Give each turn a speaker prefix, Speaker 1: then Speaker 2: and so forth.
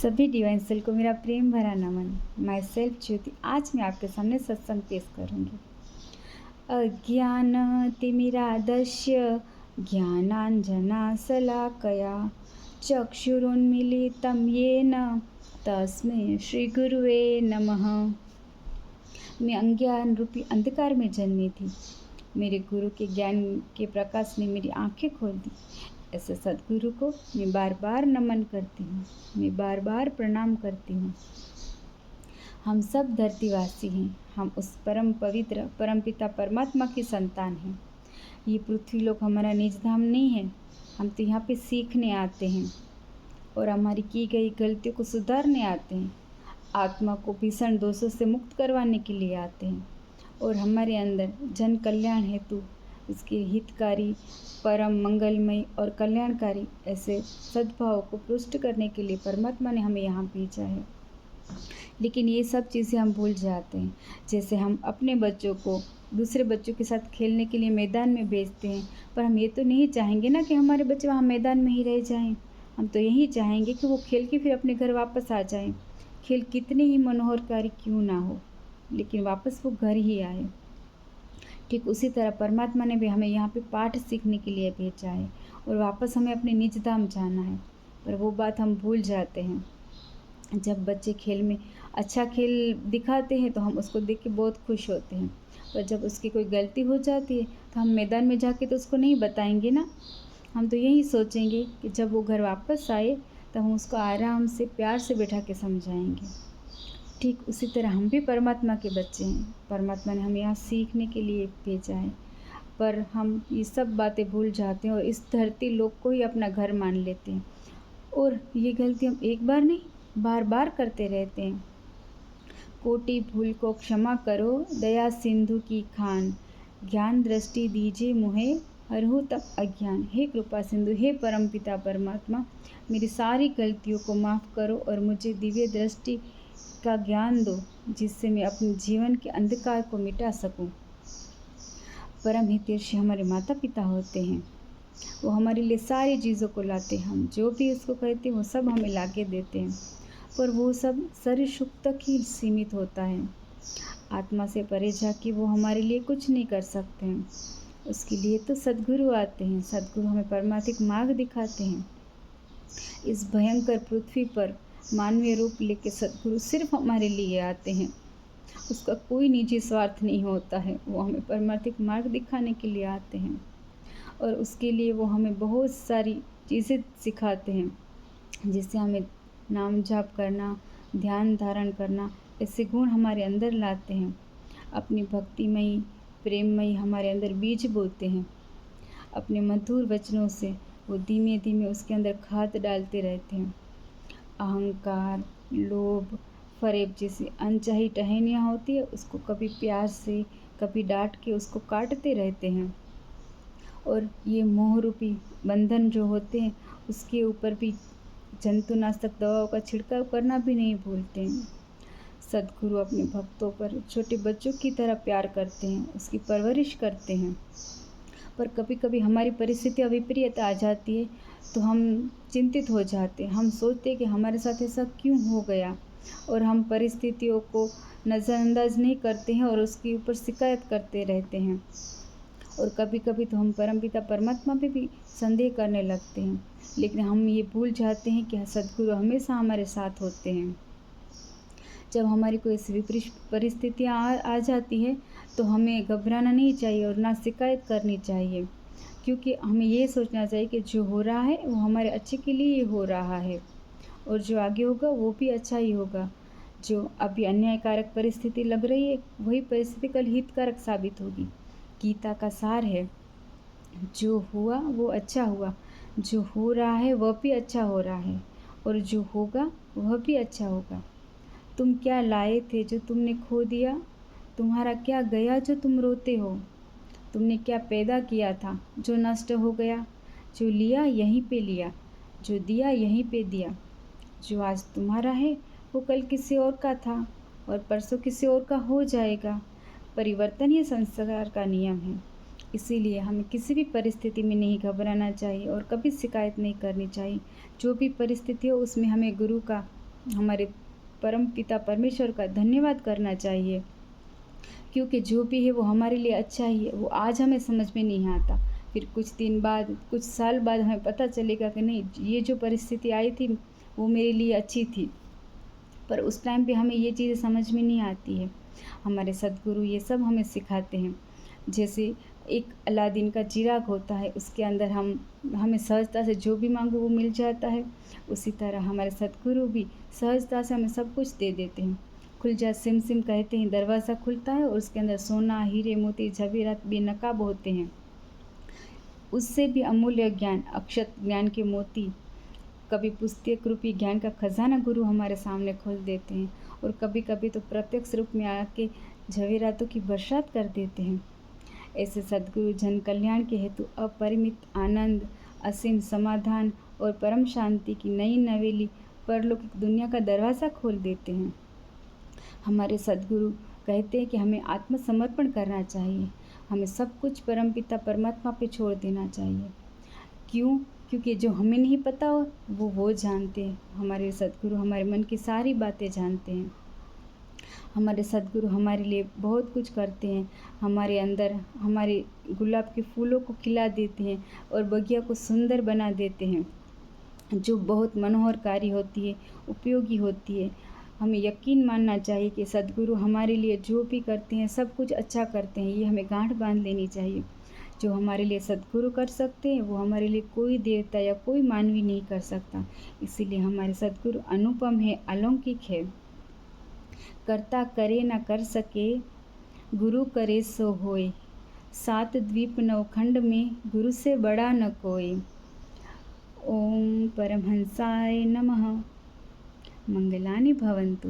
Speaker 1: सभी divine cell को मेरा प्रेम भरा नमन। माई सेल्फ ज्योति आज मैं आपके सामने सत्संग पेश करूंगी। अज्ञानतिमिरादस्य ज्ञानाञ्जनाशलाकया चक्षुरुन्मीलितं येन तस्मै श्री गुरुवे नमः। मैं अज्ञान रूपी अंधकार में जन्मी थी। मेरे गुरु के ज्ञान के प्रकाश ने मेरी आंखें खोल दी। ऐसे सद्गुरु को मैं बार बार नमन करती हूँ, मैं बार बार प्रणाम करती हूँ। हम सब धरतीवासी हैं। हम उस परम पवित्र परमपिता परमात्मा की संतान हैं। ये पृथ्वी लोक हमारा निज धाम नहीं है। हम तो यहाँ पे सीखने आते हैं और हमारी की गई गलतियों को सुधारने आते हैं। आत्मा को भीषण दोषों से मुक्त करवाने के लिए आते हैं और हमारे अंदर जन कल्याण हेतु इसके हितकारी, परम मंगलमय और कल्याणकारी ऐसे सद्भाव को पुष्ट करने के लिए परमात्मा ने हमें यहाँ भेजा है। लेकिन ये सब चीज़ें हम भूल जाते हैं। जैसे हम अपने बच्चों को दूसरे बच्चों के साथ खेलने के लिए मैदान में भेजते हैं, पर हम ये तो नहीं चाहेंगे ना कि हमारे बच्चे वहाँ मैदान में ही रह जाएं। हम तो यही चाहेंगे कि वो खेल के फिर अपने घर वापस आ जाएं। खेल कितने ही मनोहरकारी क्यों ना हो, लेकिन वापस वो घर ही आए। ठीक उसी तरह परमात्मा ने भी हमें यहाँ पे पाठ सीखने के लिए भेजा है और वापस हमें अपने निज धाम जाना है, पर वो बात हम भूल जाते हैं। जब बच्चे खेल में अच्छा खेल दिखाते हैं तो हम उसको देख के बहुत खुश होते हैं, पर जब उसकी कोई गलती हो जाती है तो हम मैदान में जाके तो उसको नहीं बताएंगे ना। हम तो यही सोचेंगे कि जब वो घर वापस आए तब हम उसको आराम से प्यार से बैठा के समझाएंगे। ठीक उसी तरह हम भी परमात्मा के बच्चे हैं। परमात्मा ने हमें यहाँ सीखने के लिए भेजा है, पर हम ये सब बातें भूल जाते हैं और इस धरती लोक को ही अपना घर मान लेते हैं। और ये गलती हम एक बार नहीं बार बार करते रहते हैं। कोटि भूल को क्षमा करो दया सिंधु की खान, ज्ञान दृष्टि दीजिए मुहे हरहु तब अज्ञान। हे कृपा सिंधु, हे परमपिता परमात्मा, मेरी सारी गलतियों को माफ़ करो और मुझे दिव्य दृष्टि का ज्ञान दो, जिससे मैं अपने जीवन के अंधकार को मिटा सकूं। परम हितैषी हमारे माता पिता होते हैं। वो हमारे लिए सारी चीज़ों को लाते हैं। हम जो भी उसको कहते हैं वो सब हमें ला के देते हैं, पर वो सब शरीर सुख तक ही सीमित होता है। आत्मा से परे जाके वो हमारे लिए कुछ नहीं कर सकते हैं। उसके लिए तो सद्गुरु आते हैं। सद्गुरु हमें परमार्थिक मार्ग दिखाते हैं। इस भयंकर पृथ्वी पर मानवीय रूप लेके सद्गुरु सिर्फ हमारे लिए आते हैं। उसका कोई निजी स्वार्थ नहीं होता है। वो हमें परमार्थिक मार्ग दिखाने के लिए आते हैं और उसके लिए वो हमें बहुत सारी चीज़ें सिखाते हैं, जिससे हमें नाम जाप करना, ध्यान धारण करना, ऐसे गुण हमारे अंदर लाते हैं। अपनी भक्तिमयी प्रेममयी हमारे अंदर बीज बोते हैं। अपने मधुर वचनों से वो धीमे धीमे उसके अंदर खाद डालते रहते हैं। अहंकार, लोभ, फरेब जैसी अनचाही टहनियाँ होती है, उसको कभी प्यार से कभी डांट के उसको काटते रहते हैं। और ये मोह रूपी बंधन जो होते हैं उसके ऊपर भी जंतुनाशक दवाओं का छिड़काव करना भी नहीं भूलते हैं। सद्गुरु अपने भक्तों पर छोटे बच्चों की तरह प्यार करते हैं, उसकी परवरिश करते हैं। पर कभी कभी हमारी परिस्थितियाँ विपरीत आ जाती है तो हम चिंतित हो जाते हैं। हम सोचते हैं कि हमारे साथ ऐसा क्यों हो गया, और हम परिस्थितियों को नज़रअंदाज नहीं करते हैं और उसके ऊपर शिकायत करते रहते हैं। और कभी कभी तो हम परमपिता परमात्मा पे भी संदेह करने लगते हैं। लेकिन हम ये भूल जाते हैं कि सद्गुरु हमेशा हमारे साथ होते हैं। जब हमारी कोई ऐसी विपरीत परिस्थितियाँ आ जाती है तो हमें घबराना नहीं चाहिए और ना शिकायत करनी चाहिए, क्योंकि हमें ये सोचना चाहिए कि जो हो रहा है वो हमारे अच्छे के लिए ही हो रहा है और जो आगे होगा वो भी अच्छा ही होगा। जो अभी अन्यायकारक परिस्थिति लग रही है वही परिस्थिति कल हितकारक साबित होगी। गीता का सार है, जो हुआ वो अच्छा हुआ, जो हो रहा है वह भी अच्छा हो रहा है और जो होगा वह भी अच्छा होगा। तुम क्या लाए थे जो तुमने खो दिया, तुम्हारा क्या गया जो तुम रोते हो। तुमने क्या पैदा किया था जो नष्ट हो गया, जो लिया यहीं पे लिया, जो दिया यहीं पे दिया। जो आज तुम्हारा है वो कल किसी और का था और परसों किसी और का हो जाएगा। परिवर्तन ही संसार का नियम है। इसीलिए हमें किसी भी परिस्थिति में नहीं घबराना चाहिए और कभी शिकायत नहीं करनी चाहिए। जो भी परिस्थिति हो उसमें हमें गुरु का हमारे परम पिता परमेश्वर का धन्यवाद करना चाहिए, क्योंकि जो भी है वो हमारे लिए अच्छा ही है। वो आज हमें समझ में नहीं आता, फिर कुछ दिन बाद, कुछ साल बाद हमें पता चलेगा कि नहीं, ये जो परिस्थिति आई थी वो मेरे लिए अच्छी थी, पर उस टाइम पे हमें ये चीज़ें समझ में नहीं आती है। हमारे सद्गुरु ये सब हमें सिखाते हैं। जैसे एक अलादीन का चिराग होता है, उसके अंदर हमें सहजता से जो भी मांगो वो मिल जाता है। उसी तरह हमारे सद्गुरु भी सहजता से हमें सब कुछ दे देते हैं। खुल जा सिम सिम कहते हैं, दरवाज़ा खुलता है और उसके अंदर सोना, हीरे, मोती, जवेरात बेनकाब होते हैं। उससे भी अमूल्य ज्ञान, अक्षत ज्ञान के मोती, कभी पुस्तक रूपी ज्ञान का खजाना गुरु हमारे सामने खोल देते हैं, और कभी कभी तो प्रत्यक्ष रूप में आके जवेरातों की बरसात कर देते हैं। ऐसे सद्गुरु जन कल्याण के हेतु अपरिमित आनंद, असीम समाधान और परम शांति की नई नवेली परलौकिक दुनिया का दरवाज़ा खोल देते हैं। हमारे सद्गुरु कहते हैं कि हमें आत्मसमर्पण करना चाहिए, हमें सब कुछ परमपिता परमात्मा पे छोड़ देना चाहिए। क्यों? क्योंकि जो हमें नहीं पता हो वो जानते हैं। हमारे सद्गुरु हमारे मन की सारी बातें जानते हैं। हमारे सद्गुरु हमारे लिए बहुत कुछ करते हैं। हमारे अंदर हमारे गुलाब के फूलों को खिला देते हैं और बगिया को सुंदर बना देते हैं, जो बहुत मनोहरकारी होती है, उपयोगी होती है। हमें यकीन मानना चाहिए कि सद्गुरु हमारे लिए जो भी करते हैं सब कुछ अच्छा करते हैं। ये हमें गांठ बांध लेनी चाहिए। जो हमारे लिए सद्गुरु कर सकते हैं वो हमारे लिए कोई देवता या कोई मानवी नहीं कर सकता। इसीलिए हमारे सद्गुरु अनुपम है, अलौकिक है। करता करे न कर सके, गुरु करे सो होय। 7 द्वीप 9 खंड में गुरु से बड़ा न कोई। ओम परमहंसाय नमः। मंगलानि भवन्तु।